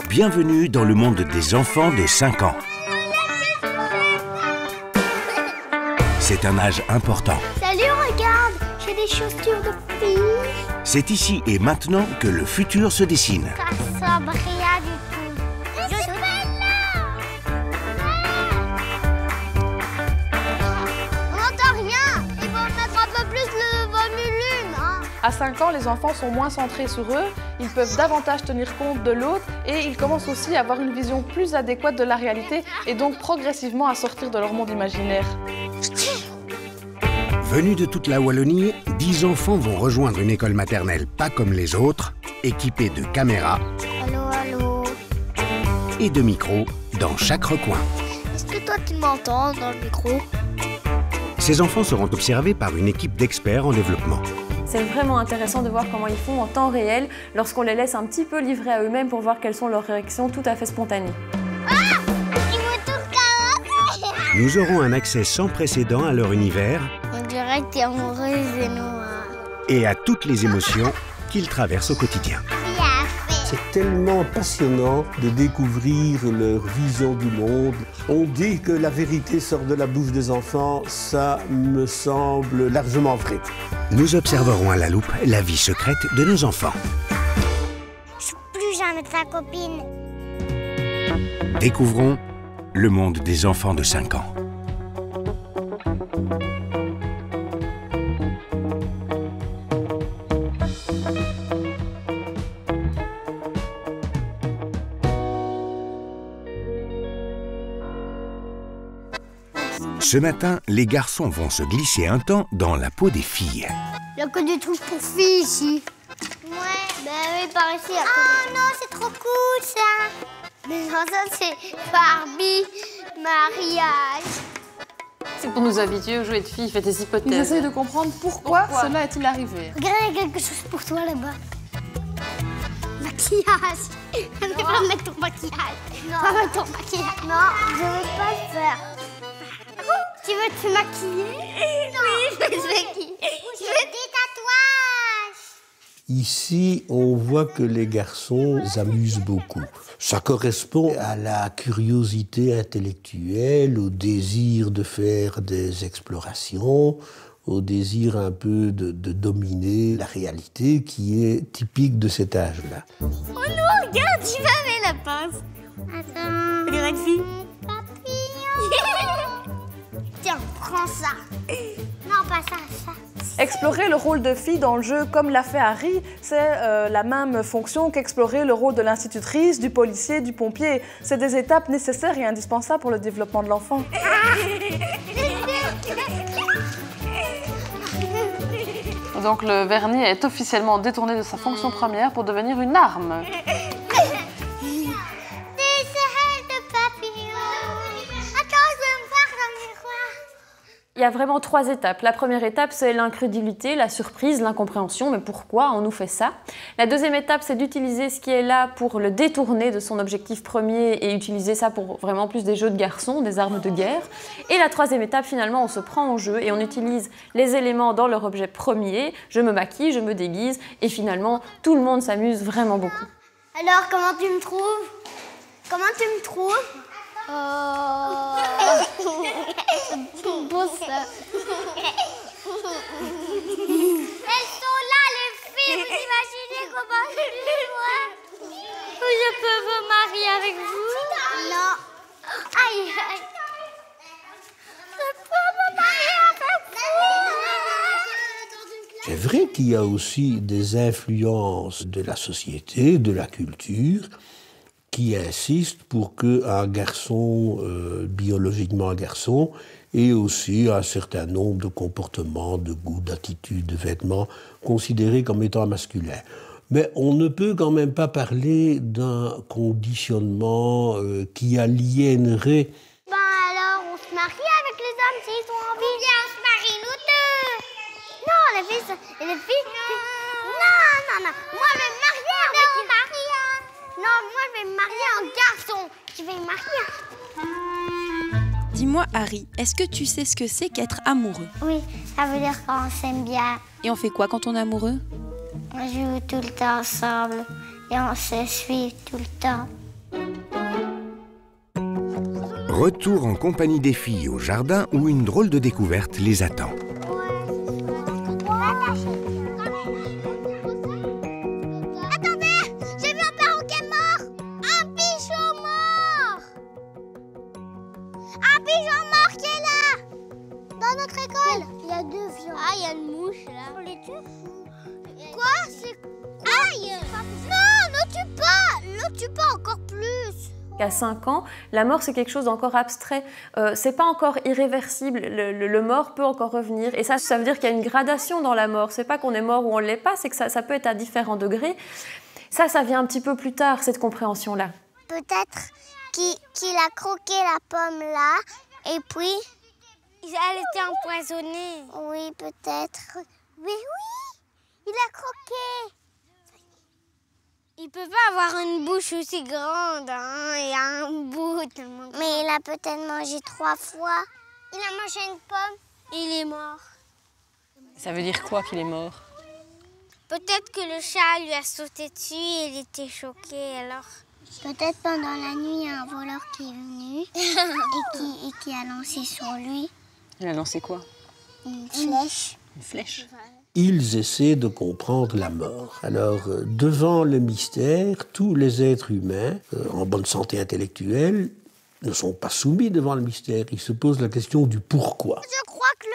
Bienvenue dans le monde des enfants de 5 ans. C'est un âge important. Salut, regarde, j'ai des chaussures de fille. C'est ici et maintenant que le futur se dessine. Ça ressemble rien du tout. Je suis là. On n'entend rien. Il faut mettre un peu plus le volume. Hein. À 5 ans, les enfants sont moins centrés sur eux, ils peuvent davantage tenir compte de l'autre et ils commencent aussi à avoir une vision plus adéquate de la réalité et donc progressivement à sortir de leur monde imaginaire. Venus de toute la Wallonie, 10 enfants vont rejoindre une école maternelle pas comme les autres, équipée de caméras Allô, allô. et de micros dans chaque recoin. Est-ce que toi tu m'entends dans le micro? Ces enfants seront observés par une équipe d'experts en développement. C'est vraiment intéressant de voir comment ils font en temps réel lorsqu'on les laisse un petit peu livrés à eux-mêmes pour voir quelles sont leurs réactions tout à fait spontanées. Nous aurons un accès sans précédent à leur univers On dirait que t'es amoureuse de nous. et à toutes les émotions qu'ils traversent au quotidien. C'est tellement passionnant de découvrir leur vision du monde. On dit que la vérité sort de la bouche des enfants, ça me semble largement vrai. Nous observerons à la loupe la vie secrète de nos enfants. Je suis plus jamais ta copine. Découvrons le monde des enfants de 5 ans. Ce matin, les garçons vont se glisser un temps dans la peau des filles. Il y a que des trucs pour filles ici. Ouais, ben oui, par ici. Oh non, c'est trop cool ça. Mais non, ça c'est Barbie, mariage. C'est pour nous habituer aux jouets de filles, faites des Ils hypothèses. essayent de comprendre pourquoi cela est-il arrivé. Regarde, il y a quelque chose pour toi là-bas. Maquillage. Mais pas mettre ton maquillage. Non. Pas mettre ton maquillage. Non, je veux pas le faire. Tu veux te maquiller? Non. Oui, je veux te maquiller. Je veux des tatouages. Ici, on voit que les garçons s'amusent beaucoup. Ça correspond à la curiosité intellectuelle, au désir de faire des explorations, au désir un peu de dominer la réalité qui est typique de cet âge-là. Oh non, regarde, tu vas avec la pince. Attends. Regarde ici. Papillon. Tiens, prends ça. Non, pas ça, ça. Explorer le rôle de fille dans le jeu, comme l'a fait Harry, c'est la même fonction qu'explorer le rôle de l'institutrice, du policier, du pompier. C'est des étapes nécessaires et indispensables pour le développement de l'enfant. Donc le vernis est officiellement détourné de sa fonction première pour devenir une arme. Il y a vraiment 3 étapes. La première étape, c'est l'incrédulité, la surprise, l'incompréhension. Mais pourquoi on nous fait ça? La deuxième étape, c'est d'utiliser ce qui est là pour le détourner de son objectif premier et utiliser ça pour vraiment plus des jeux de garçons, des armes de guerre. Et la troisième étape, finalement, on se prend au jeu et on utilise les éléments dans leur objet premier. Je me maquille, je me déguise et finalement, tout le monde s'amuse vraiment beaucoup. Alors, comment tu me trouves? Comment tu me trouves? C'est beau ça. Elles sont là, les filles. Vous imaginez comment je les vois? Je peux me marier avec vous? Non. Aïe, aïe. Je peux me marier avec vous? C'est vrai qu'il y a aussi des influences de la société, de la culture, qui insiste pour qu'un garçon, biologiquement un garçon, ait aussi un certain nombre de comportements, de goûts, d'attitudes, de vêtements considérés comme étant masculins. Mais on ne peut quand même pas parler d'un conditionnement qui aliénerait. Ben alors, on se marie avec les hommes s'ils ont envie. Bien, on se marie nous deux. Non, les filles. Non. Moi, je vais me marier avec Maria. Non, moi, je vais me marier en garçon. Je vais me marier. Dis-moi, Harry, est-ce que tu sais ce que c'est qu'être amoureux? Oui, ça veut dire qu'on s'aime bien. Et on fait quoi quand on est amoureux? On joue tout le temps ensemble et on se suit tout le temps. Retour en compagnie des filles au jardin où une drôle de découverte les attend. Attendez, j'ai vu un perroquet mort. Un pigeon mort. Un pigeon mort qui est là. Dans notre école. Il y a 2 viandes. Ah, il y a une mouche là. On les tue. Quoi? C'est... Aïe! Non, ne tue pas. Ne tue pas encore plus. À 5 ans, la mort, c'est quelque chose d'encore abstrait. C'est pas encore irréversible. Le mort peut encore revenir. Et ça veut dire qu'il y a une gradation dans la mort. C'est pas qu'on est mort ou on l'est pas, c'est que ça peut être à différents degrés. Ça vient un petit peu plus tard, cette compréhension-là. Peut-être qu'il a croqué la pomme là, et puis... Elle était empoisonnée. Oui, peut-être. Mais oui, il a croqué. Il peut pas avoir une bouche aussi grande, hein, et un bout tellement grand. Mais il a peut-être mangé 3 fois. Il a mangé une pomme. Il est mort. Ça veut dire quoi qu'il est mort? Peut-être que le chat lui a sauté dessus et il était choqué, alors... Peut-être pendant la nuit, il y a un voleur qui est venu et qui a lancé sur lui. Il a lancé quoi? Une flèche. Une flèche? Ils essaient de comprendre la mort. Alors, devant le mystère, tous les êtres humains, en bonne santé intellectuelle, ne sont pas soumis devant le mystère. Ils se posent la question du pourquoi. Je crois que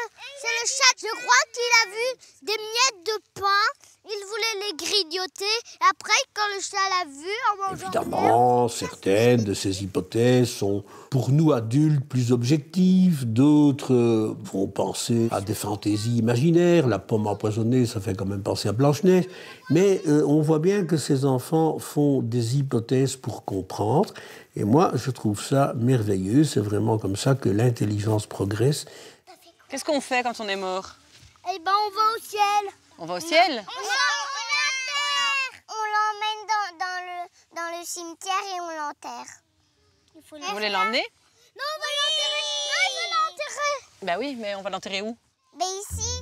c'est le chat. Je crois qu'il a vu des miettes de pain. Il voulait les grignoter. Et après, quand le chat l'a vu, en mangeant... Évidemment, certaines de ces hypothèses sont, pour nous adultes, plus objectives. D'autres vont penser à des fantaisies imaginaires. La pomme empoisonnée, ça fait quand même penser à Blanche-Neige. Mais on voit bien que ces enfants font des hypothèses pour comprendre. Et moi, je trouve ça merveilleux. C'est vraiment comme ça que l'intelligence progresse. Qu'est-ce qu'on fait quand on est mort? Eh ben, on va au ciel. On va au ciel? On l'emmène dans le cimetière et on l'enterre. Vous voulez l'emmener? Non, on va l'enterrer. Non, il veut l'enterrer. Bah oui, mais on va l'enterrer où? Mais ici.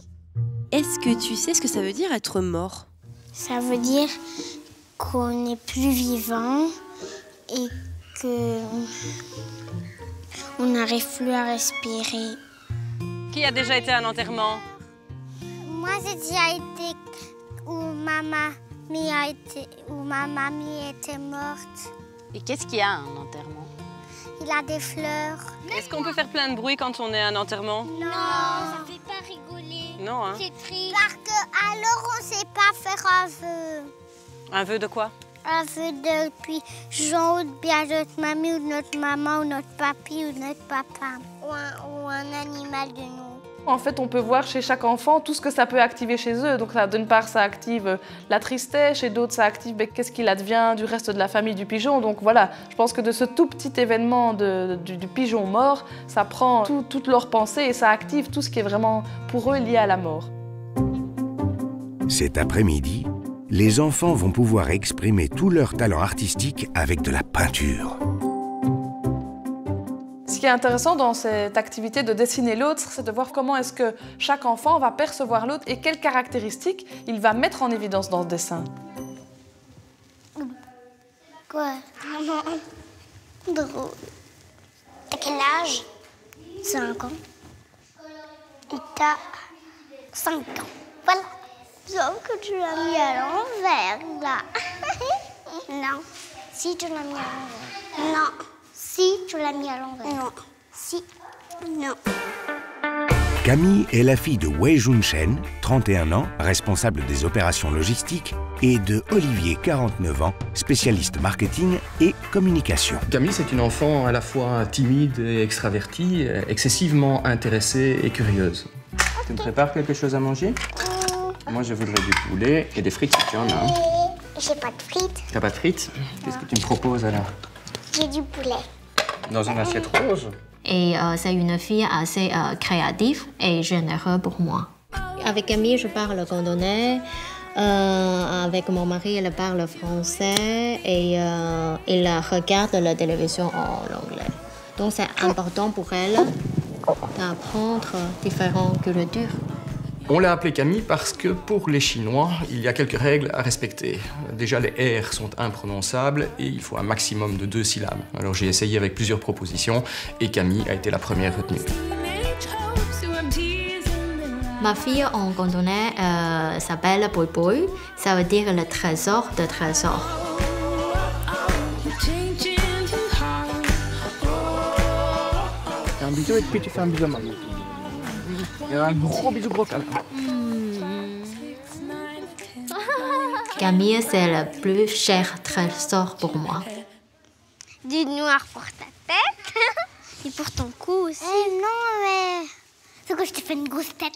Est-ce que tu sais ce que ça veut dire être mort? Ça veut dire qu'on n'est plus vivant et que on n'arrive plus à respirer. Qui a déjà été à un enterrement? Moi, j'ai déjà été où ma mamie était morte. Et qu'est-ce qu'il y a à un enterrement? Il a des fleurs. Est-ce qu'on peut faire plein de bruit quand on est à un enterrement? Non, ça fait pas rigoler. Non, hein? C'est triste. Parce que alors on sait pas faire un vœu. Un vœu de quoi? Un vœu depuis Jean ou bien notre mamie ou notre maman ou notre papy ou notre papa. Ou un animal de nous. En fait, on peut voir chez chaque enfant tout ce que ça peut activer chez eux. Donc, d'une part, ça active la tristesse, chez d'autres, ça active qu'est-ce qu'il advient du reste de la famille du pigeon. Donc voilà, je pense que de ce tout petit événement du pigeon mort, ça prend toute leur pensée et ça active tout ce qui est vraiment pour eux lié à la mort. Cet après-midi, les enfants vont pouvoir exprimer tout leur talent artistique avec de la peinture. Ce qui est intéressant dans cette activité de dessiner l'autre, c'est de voir comment est-ce que chaque enfant va percevoir l'autre et quelles caractéristiques il va mettre en évidence dans ce dessin. Quoi? Drôle. T'as quel âge? 5 ans. Et t'as 5 ans. Voilà. Sauf que tu l'as mis à l'envers, là. Non. Si tu l'as mis à l'envers. Non. Si tu l'as mis à l'envers. Non. Si. Non. Camille est la fille de Wei Junchen, 31 ans, responsable des opérations logistiques, et de Olivier, 49 ans, spécialiste marketing et communication. Camille, c'est une enfant à la fois timide et extravertie, excessivement intéressée et curieuse. Tu me prépares quelque chose à manger? Moi, je voudrais du poulet et des frites si tu en as. J'ai pas de frites. T'as pas de frites? Qu'est-ce que tu me proposes alors? J'ai du poulet. Dans une assiette rose? Et c'est une fille assez créative et généreuse pour moi. Avec Camille, je parle cantonais. Avec mon mari, elle parle français et elle regarde la télévision en anglais. Donc c'est important pour elle d'apprendre différentes cultures. On l'a appelé Camille parce que pour les Chinois, il y a quelques règles à respecter. Déjà, les R sont imprononçables et il faut un maximum de 2 syllabes. Alors j'ai essayé avec plusieurs propositions et Camille a été la première retenue. Ma fille en cantonais s'appelle Boi Boi, ça veut dire le trésor de trésor. Un bisou et puis tu fais un bisou à maman. Et un gros bisou gros câlin. Camille, c'est le plus cher trésor pour moi. Du noir pour ta tête et pour ton cou aussi. Non, mais c'est que je t'ai fait une grosse tête.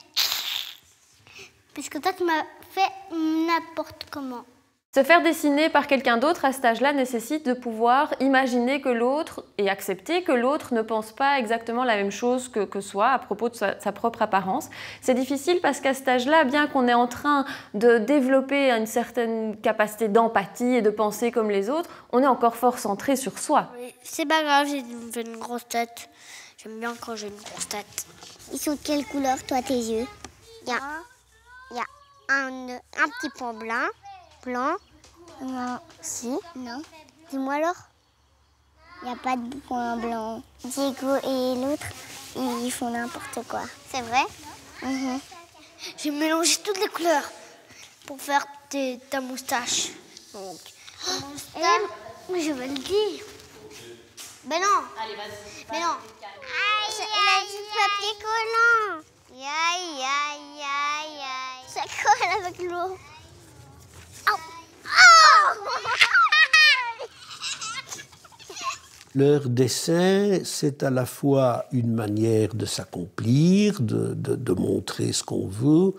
Parce que toi, tu m'as fait n'importe comment. Se faire dessiner par quelqu'un d'autre à cet âge-là nécessite de pouvoir imaginer que l'autre et accepter que l'autre ne pense pas exactement la même chose que soi à propos de sa propre apparence. C'est difficile parce qu'à cet âge-là, bien qu'on est en train de développer une certaine capacité d'empathie et de penser comme les autres, on est encore fort centré sur soi. Oui, c'est pas grave, j'ai une grosse tête. J'aime bien quand j'ai une grosse tête. Ils sont de quelle couleur, toi, tes yeux? Il y a un petit point blanc. Non. Si? Non. Dis-moi alors. Il n'y a pas de point blanc. Diego et l'autre, ils font n'importe quoi. C'est vrai? J'ai mélangé toutes les couleurs pour faire ta moustache. Donc, je vais le dire. Ben non. Allez, vas-y. Mais non. Il a du papier collant. Aïe. Ça colle avec l'eau. Leur dessin, c'est à la fois une manière de s'accomplir, de montrer ce qu'on veut,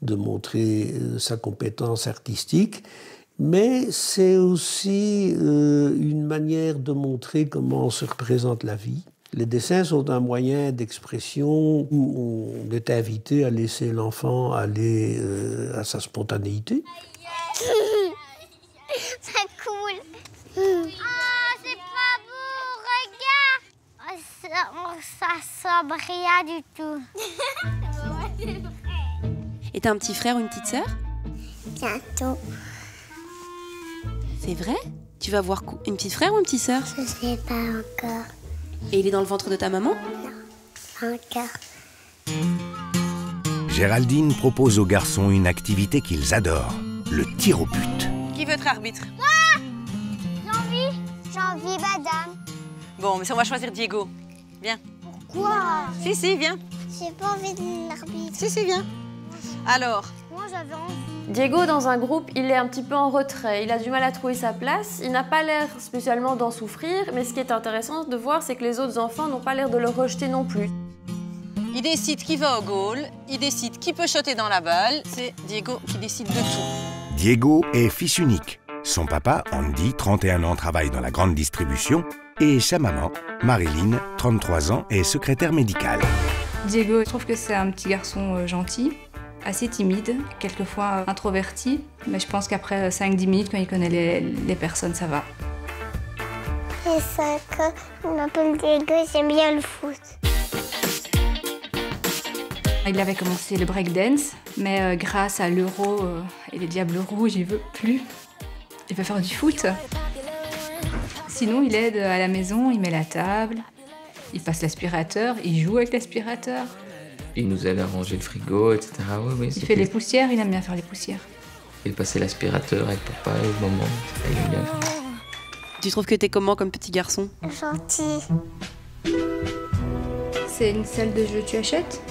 de montrer sa compétence artistique, mais c'est aussi une manière de montrer comment se représente la vie. Les dessins sont un moyen d'expression où on est invité à laisser l'enfant aller à sa spontanéité. C'est cool. C'est pas beau, regarde. Ça sent rien du tout. Et t'as un petit frère ou une petite sœur? Bientôt. C'est vrai? Tu vas voir une petite frère ou une petite sœur? Je sais pas encore. Et il est dans le ventre de ta maman? Non, pas encore. Géraldine propose aux garçons une activité qu'ils adorent, le tir au but. Qui veut être arbitre? Moi! J'ai envie, madame. Bon, mais on va choisir Diego. Viens. Pourquoi? Si, viens. J'ai pas envie de l'arbitre. Si, viens. Alors? Moi, j'avais envie. Diego, dans un groupe, il est un petit peu en retrait. Il a du mal à trouver sa place. Il n'a pas l'air spécialement d'en souffrir. Mais ce qui est intéressant de voir, c'est que les autres enfants n'ont pas l'air de le rejeter non plus. Il décide qui va au goal, il décide qui peut shotter dans la balle. C'est Diego qui décide de tout. Diego est fils unique. Son papa, Andy, 31 ans, travaille dans la grande distribution. Et sa maman, Marilyn, 33 ans, est secrétaire médicale. Diego, je trouve que c'est un petit garçon gentil, assez timide, quelquefois introverti. Mais je pense qu'après 5-10 minutes, quand il connaît les personnes, ça va. J'ai 5 ans, je m'appelle Diego, j'aime bien le foot. Il avait commencé le breakdance, mais grâce à l'euro et les Diables Rouges, il veut plus. Il veut faire du foot. Sinon, il aide à la maison, il met la table, il passe l'aspirateur, il joue avec l'aspirateur. Il nous aide à ranger le frigo, etc. Oui, Il fait les poussières, il aime bien faire les poussières. Il passait l'aspirateur avec papa et maman, il aime bien faire. Tu trouves que t'es comment comme petit garçon? Gentil. C'est une salle de jeu, tu achètes?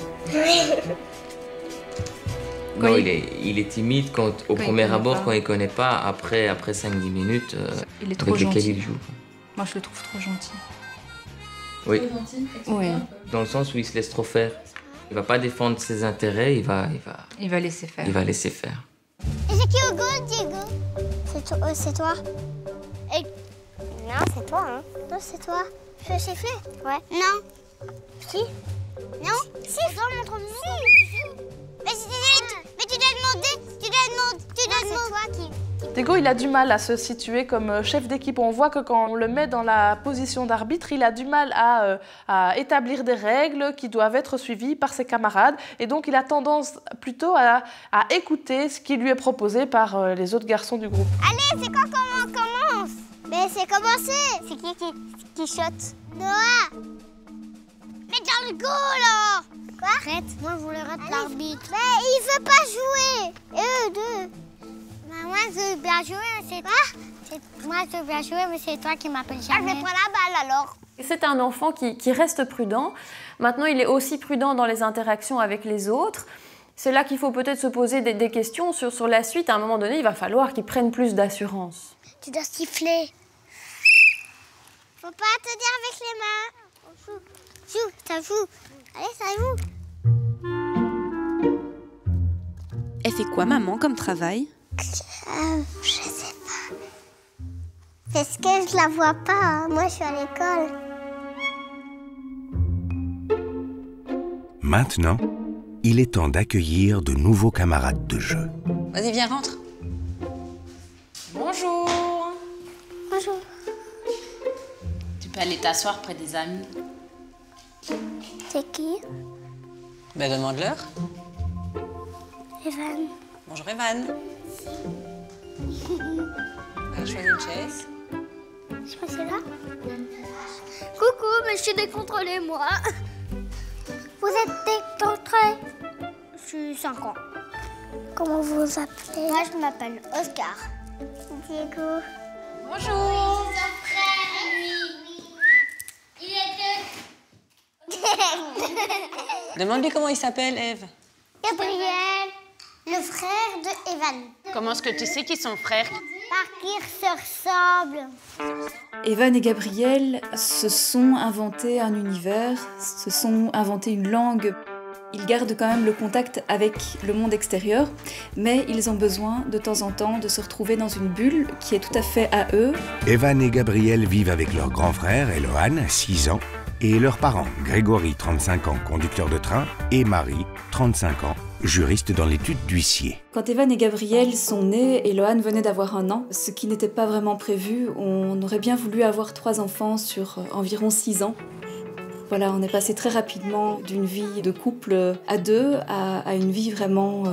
Non, il est timide au premier abord, quand il ne connaît pas. Après 5-10 minutes, il est trop avec lesquels gentil. il joue. Moi, je le trouve trop gentil. Oui. Oui. Dans le sens où il se laisse trop faire. Il va pas défendre ses intérêts, il va laisser faire. Il va laisser faire. Et c'est qui au goal, Diego? C'est toi. Et... Non, c'est toi, hein. Non, c'est toi. Je sais faire? Ouais. Non. Si? Non? Si. Montre-moi. Si. Mais tu dois demander. C'est toi qui... Diego, il a du mal à se situer comme chef d'équipe. On voit que quand on le met dans la position d'arbitre, il a du mal à établir des règles qui doivent être suivies par ses camarades. Et donc, il a tendance plutôt à écouter ce qui lui est proposé par les autres garçons du groupe. Allez, c'est quand on commence? Mais c'est commencé. C'est qui chote? Noah. Mais dans le goal, là. Quoi? Arrête. Moi, je voulais être l'arbitre. Mais il veut pas jouer. Et eux deux. Moi, je veux bien jouer, mais c'est toi. Moi, je veux bien jouer, mais c'est toi qui m'appelles jamais. Je vais prendre la balle, alors. C'est un enfant qui reste prudent. Maintenant, il est aussi prudent dans les interactions avec les autres. C'est là qu'il faut peut-être se poser des questions sur la suite. À un moment donné, il va falloir qu'il prenne plus d'assurance. Tu dois siffler. Faut pas te dire avec les mains. Joue, ça joue. Allez, ça joue. Elle fait quoi, maman, comme travail? Je sais pas. Parce que je la vois pas. Hein. Moi, je suis à l'école. Maintenant, il est temps d'accueillir de nouveaux camarades de jeu. Vas-y, viens, rentre. Bonjour. Bonjour. Tu peux aller t'asseoir près des amis. C'est qui? Ben, demande-leur. Evan. Bonjour, Evan. Choisis une chaise. Je pense que c'est là. Coucou, mais je suis décontrôlée, moi. Vous êtes décontrôlée? Je suis 5 ans. Comment vous vous appelez? Moi, je m'appelle Oscar. Diego. Bonjour. Demande-lui comment il s'appelle, Eve. Gabriel, le frère de Evan. Comment est-ce que tu sais qu'ils sont frères? Parce qu'ils se ressemblent. Evan et Gabriel se sont inventés un univers, se sont inventés une langue. Ils gardent quand même le contact avec le monde extérieur, mais ils ont besoin de temps en temps de se retrouver dans une bulle qui est tout à fait à eux. Evan et Gabriel vivent avec leur grand frère, Elohan, 6 ans, et leurs parents, Grégory, 35 ans, conducteur de train, et Marie, 35 ans, juriste dans l'étude d'huissier. Quand Evan et Gabriel sont nés, Elohan venait d'avoir 1 an, ce qui n'était pas vraiment prévu. On aurait bien voulu avoir 3 enfants sur environ 6 ans. Voilà, on est passé très rapidement d'une vie de couple à 2 à une vie vraiment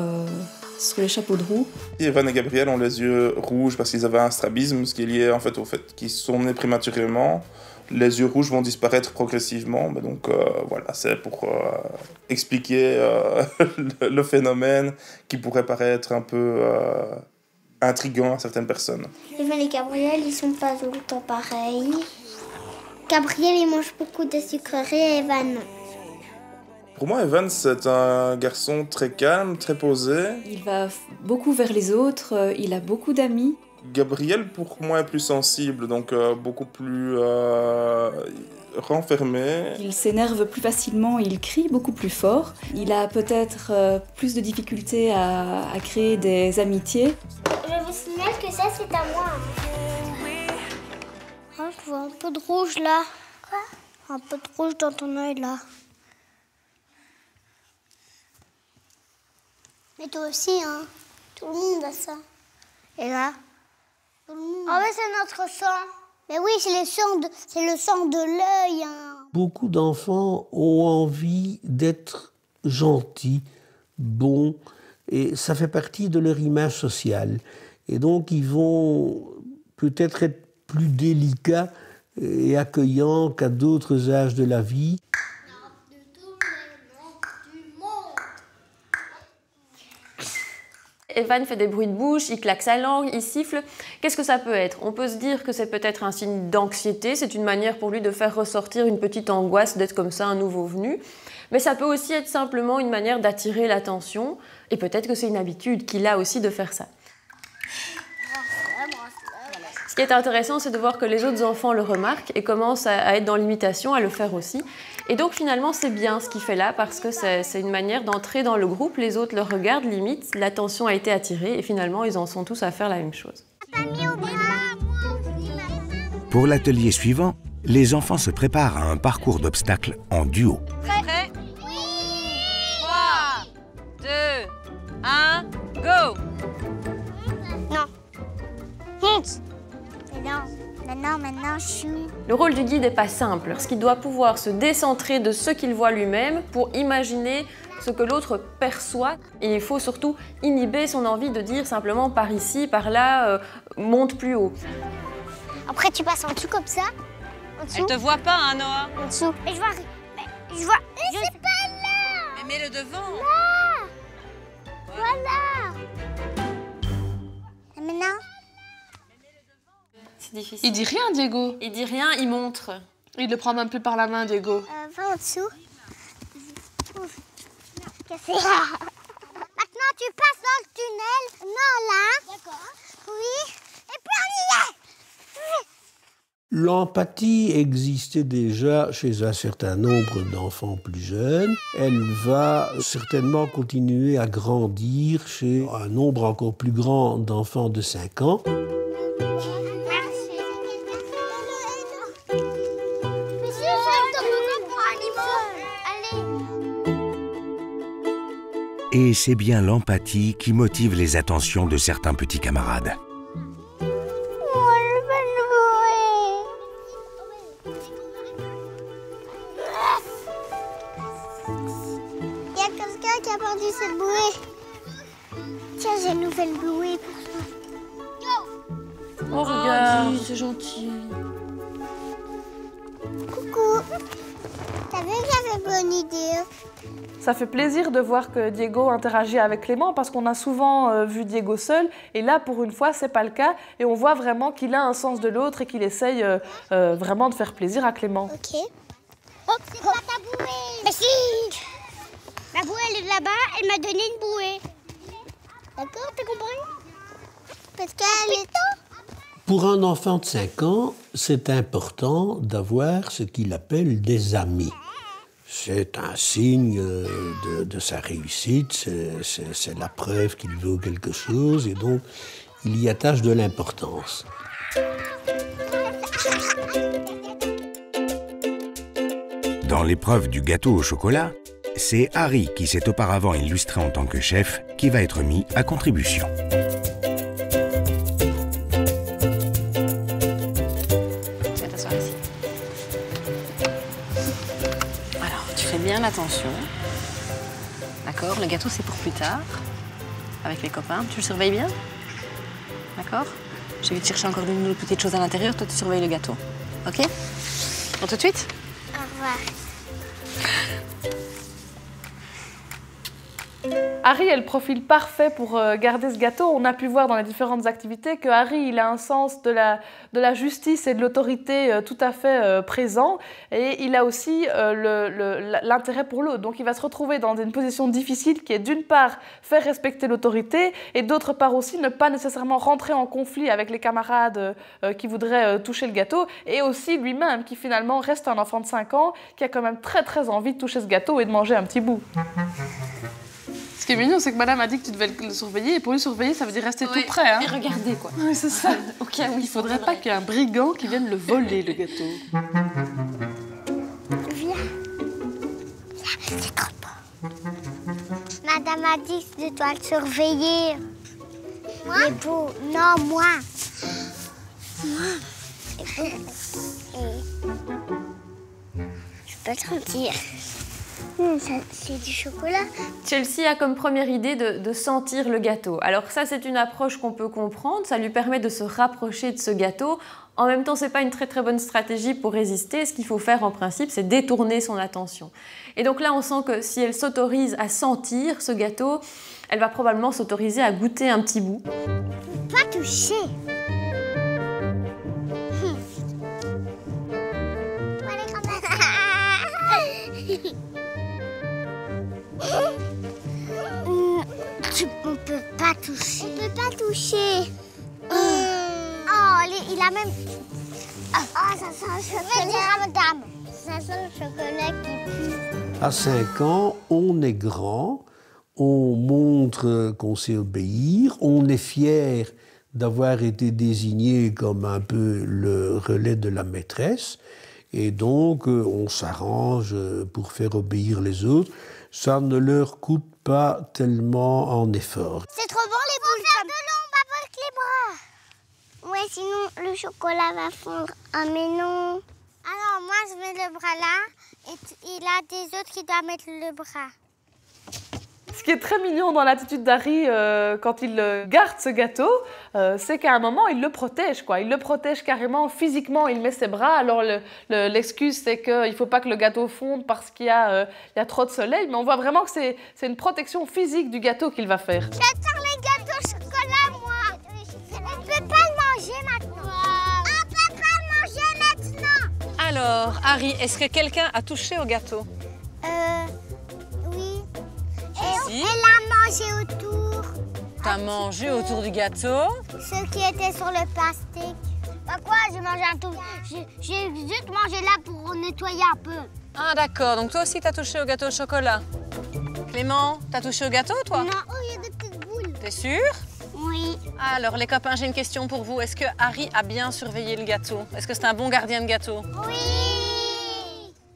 sur les chapeaux de roue. Evan et Gabriel ont les yeux rouges parce qu'ils avaient un strabisme, ce qui est lié en fait, au fait qu'ils sont nés prématurément. Les yeux rouges vont disparaître progressivement, mais donc voilà, c'est pour expliquer le phénomène qui pourrait paraître un peu intriguant à certaines personnes. Evan et Gabriel, ils sont pas tout le temps pareils. Gabriel, il mange beaucoup de sucreries et Evan, non. Pour moi, Evan, c'est un garçon très calme, très posé. Il va beaucoup vers les autres, il a beaucoup d'amis. Gabriel, pour moi, est plus sensible, donc beaucoup plus renfermé. Il s'énerve plus facilement, il crie beaucoup plus fort. Il a peut-être plus de difficultés à créer des amitiés. Je vous signale que ça, c'est à moi. Oh, je vois un peu de rouge là. Quoi? Un peu de rouge dans ton œil là. Mais toi aussi, hein. Tout le monde a ça. Et là? Tout le monde. Ah ouais, c'est notre sang. Mais oui, c'est le sang de l'œil. Hein. Beaucoup d'enfants ont envie d'être gentils, bons, et ça fait partie de leur image sociale. Et donc, ils vont peut-être être plus délicats et accueillants qu'à d'autres âges de la vie. Evan fait des bruits de bouche, il claque sa langue, il siffle. Qu'est-ce que ça peut être? On peut se dire que c'est peut-être un signe d'anxiété, c'est une manière pour lui de faire ressortir une petite angoisse d'être comme ça un nouveau venu. Mais ça peut aussi être simplement une manière d'attirer l'attention, et peut-être que c'est une habitude qu'il a aussi de faire ça. Ce qui est intéressant, c'est de voir que les autres enfants le remarquent et commencent à être dans l'imitation, à le faire aussi. Et donc finalement, c'est bien ce qu'il fait là parce que c'est une manière d'entrer dans le groupe, les autres le regardent, limite, l'attention a été attirée et finalement, ils en sont tous à faire la même chose. Pour l'atelier suivant, les enfants se préparent à un parcours d'obstacles en duo. Prêt? Oui! 3, 2, 1, go! Non. Maintenant, chou. Le rôle du guide n'est pas simple, parce qu'il doit pouvoir se décentrer de ce qu'il voit lui-même pour imaginer ce que l'autre perçoit. Et il faut surtout inhiber son envie de dire simplement par ici, par là, monte plus haut. Après, tu passes en dessous comme ça. En dessous. Elle te voit pas, hein, Noah? En dessous. Et je vois. Mais c'est pas là. Mais mets-le devant. Là. Voilà. Et maintenant? C'est difficile. Il dit rien, Diego. Il dit rien, il montre. Il le prend même plus par la main, Diego. Va en dessous. Ouf. Cassé. Maintenant, tu passes dans le tunnel. Non, là. D'accord. Oui. Et puis on y est. L'empathie existait déjà chez un certain nombre d'enfants plus jeunes. Elle va certainement continuer à grandir chez un nombre encore plus grand d'enfants de 5 ans. Et c'est bien l'empathie qui motive les attentions de certains petits camarades. Il y a quelqu'un qui a perdu cette bouée. Tiens, j'ai une nouvelle bouée pour toi. Oh, regarde, c'est gentil. Coucou. T'as vu que j'avais bonne idée? Ça fait plaisir de voir que Diego interagit avec Clément parce qu'on a souvent vu Diego seul et là pour une fois c'est pas le cas et on voit vraiment qu'il a un sens de l'autre et qu'il essaye vraiment de faire plaisir à Clément. Ok. Hop, c'est pas ta bouée. Mais si. La bouée elle est là-bas, elle m'a donné une bouée. D'accord, t'as compris? Parce qu'elle est... Pour un enfant de 5 ans, c'est important d'avoir ce qu'il appelle des amis. C'est un signe de sa réussite, c'est la preuve qu'il vaut quelque chose et donc il y attache de l'importance. Dans l'épreuve du gâteau au chocolat, c'est Harry qui s'est auparavant illustré en tant que chef qui va être mis à contribution. Bien attention. D'accord, le gâteau c'est pour plus tard, avec les copains. Tu le surveilles bien? D'accord? Je vais te chercher encore une autre petite chose à l'intérieur, toi tu surveilles le gâteau. Ok? Bon, tout de suite? Au revoir. Harry est le profil parfait pour garder ce gâteau. On a pu voir dans les différentes activités que Harry il a un sens de la justice et de l'autorité tout à fait présent et il a aussi l'intérêt pour l'autre. Donc il va se retrouver dans une position difficile qui est d'une part faire respecter l'autorité et d'autre part aussi ne pas nécessairement rentrer en conflit avec les camarades qui voudraient toucher le gâteau et aussi lui-même qui finalement reste un enfant de 5 ans qui a quand même très envie de toucher ce gâteau et de manger un petit bout. Ce qui est mignon, c'est que madame a dit que tu devais le surveiller, et pour lui surveiller, ça veut dire rester tout près. Hein. Et regarder, quoi. Oui, c'est ça. Ok, oui, il faudrait pas qu'il y ait un brigand qui vienne le voler, le gâteau. Viens. C'est trop beau. Madame a dit que je dois le surveiller. Moi? Il est beau. Non, moi. Je peux te sentir. C'est du chocolat. Chelsea a comme première idée de sentir le gâteau. Alors ça, c'est une approche qu'on peut comprendre. Ça lui permet de se rapprocher de ce gâteau. En même temps, c'est pas une très bonne stratégie pour résister. Ce qu'il faut faire en principe, c'est détourner son attention. Et donc là, on sent que si elle s'autorise à sentir ce gâteau, elle va probablement s'autoriser à goûter un petit bout. Pas toucher. On peut pas toucher. On peut pas toucher. Oh, il a même... Oh, ça sent le chocolat. Madame. Ça sent le chocolat qui pue. À 5 ans, on est grand, on montre qu'on sait obéir, on est fier d'avoir été désigné comme un peu le relais de la maîtresse. Et donc, on s'arrange pour faire obéir les autres. Ça ne leur coûte pas tellement en effort. C'est trop bon les boules. On va faire de l'ombre avec les bras. Ouais, sinon le chocolat va fondre. Ah, mais non. Alors, moi, je mets le bras là, et il a des autres qui doivent mettre le bras. Ce qui est très mignon dans l'attitude d'Harry quand il garde ce gâteau, c'est qu'à un moment, il le protège, quoi. Il le protège carrément, physiquement, il met ses bras. Alors, l'excuse, c'est qu'il ne faut pas que le gâteau fonde parce qu'il y a trop de soleil. Mais on voit vraiment que c'est une protection physique du gâteau qu'il va faire. J'adore les gâteaux au chocolat, moi. On ne peut pas le manger maintenant. On ne peut pas le manger maintenant. Alors, Harry, est-ce que quelqu'un a touché au gâteau? Oui. Si. Elle a mangé autour. T'as mangé autour du gâteau? Ceux qui étaient sur le plastique. Bah quoi, j'ai mangé un tout. J'ai juste mangé là pour nettoyer un peu. Ah d'accord, donc toi aussi t'as touché au gâteau au chocolat. Clément, t'as touché au gâteau toi? Non, oh il y a des petites boules. T'es sûr? Oui. Alors les copains, j'ai une question pour vous. Est-ce que Harry a bien surveillé le gâteau? Est-ce que c'est un bon gardien de gâteau? Oui.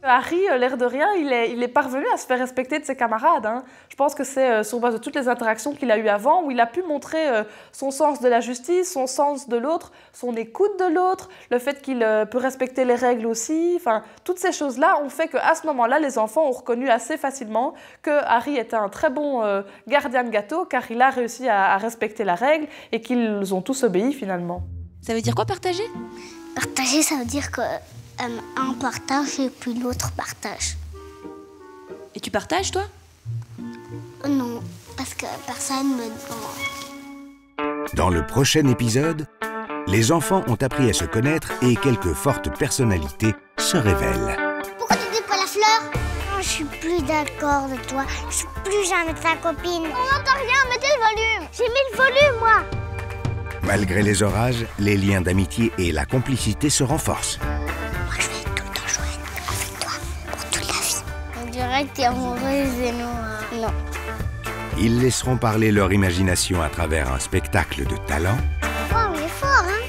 Harry, l'air de rien, il est parvenu à se faire respecter de ses camarades. Hein. Je pense que c'est sur base de toutes les interactions qu'il a eues avant, où il a pu montrer son sens de la justice, son sens de l'autre, son écoute de l'autre, le fait qu'il peut respecter les règles aussi. Enfin, toutes ces choses-là ont fait qu'à ce moment-là, les enfants ont reconnu assez facilement que Harry était un très bon gardien de gâteau, car il a réussi à respecter la règle et qu'ils ont tous obéi finalement. Ça veut dire quoi, partager? Partager, ça veut dire que un partage et puis l'autre partage. Et tu partages, toi? Non, parce que personne me demande. Dans le prochain épisode, les enfants ont appris à se connaître et quelques fortes personnalités se révèlent. Pourquoi tu dis pas la fleur? Non, je suis plus d'accord de toi. Je suis plus jamais ta copine. On n'entend rien, mettez le volume. J'ai mis le volume, moi. Malgré les orages, les liens d'amitié et la complicité se renforcent. On dirait que t'es amoureuse et non. Non. Ils laisseront parler leur imagination à travers un spectacle de talent. Oh, il est fort, hein?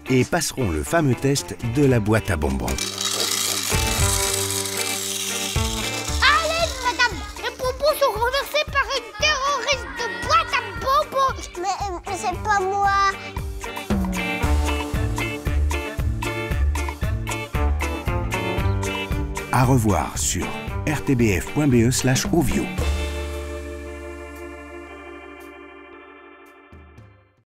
Et passeront le fameux test de la boîte à bonbons. Allez, madame, les bonbons sont renversés par une terroriste de boîte à bonbons. Mais c'est pas moi. À revoir sur rtbf.be/ovio.